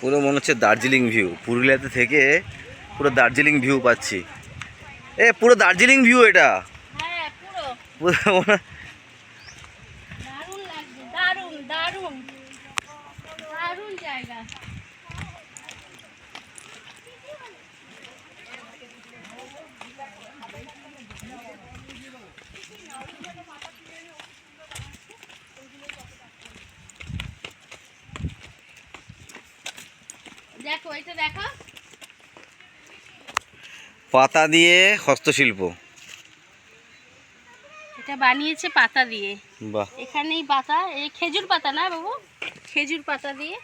পুরো মনে হচ্ছে দার্জিলিং ভিউ, পুরুলিয়াতে থেকে পুরো দার্জিলিং ভিউ পাচ্ছি। পুরো দার্জিলিং ভিউ এটা। হ্যাঁ পুরো পুরো দারুণ লাগছে, দারুণ দারুণ দারুণ জায়গা। দেখো এটা দেখো, পাতা দিয়ে হস্তশিল্প। এটা বানিয়েছে পাতা দিয়ে। বাহ, এখানেই পাতা, এই খেজুর পাতা না বাবু, খেজুর পাতা দিয়ে।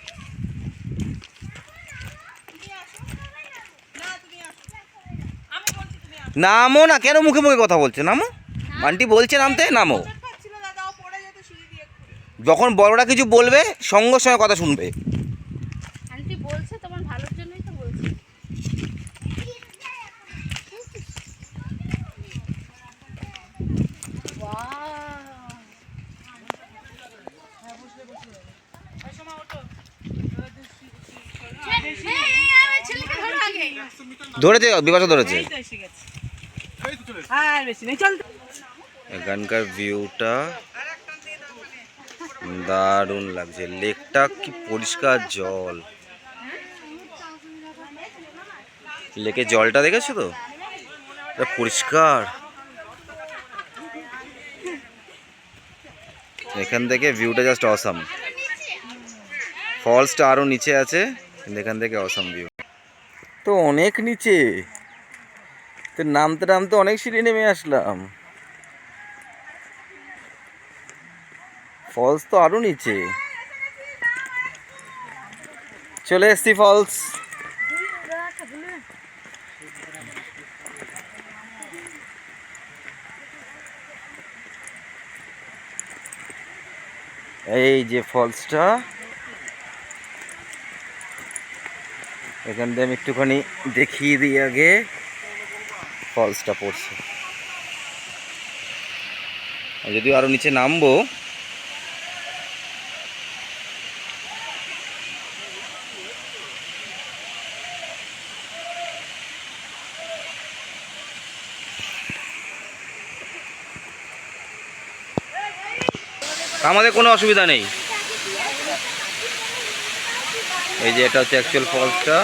নামো না, কেন মুখে মুখে কথা বলছে? নামো, আন্টি বলছে নামতে, নামো। যখন বড়রা কিছু বলবে সঙ্গে সঙ্গে কথা শুনবে। আন্টি বলছে তোমার ভালোর জন্যই তো বলছে। ধরেছে, বিপাশা ধরেছে। এখানকার ভিউটা দারুণ লাগছে। লেকটা কি পরিষ্কার জল, লেকের জলটা দেখেছো তো, এটা পরিষ্কার। এখান থেকে ভিউটা জাস্ট অসাম। ফলসটা আরও নিচে আছে, কিন্তু এখান থেকে অসাম ভিউ। তো অনেক নিচে, তো নামতে নামতে অনেক সিঁড়ি নেমে আসলাম। ফলস তো আরও নিচে, চলে এসছি ফলস। এই যে ফলসটা, এখান থেকে আমি একটুখানি দেখিয়ে দিই আগে। ফলসটা পড়ছে, যদিও আরো নিচে নামবো। আমাদের কোনো অসুবিধা নেই। এই যে এটা হচ্ছে অ্যাকচুয়াল ফলসটা।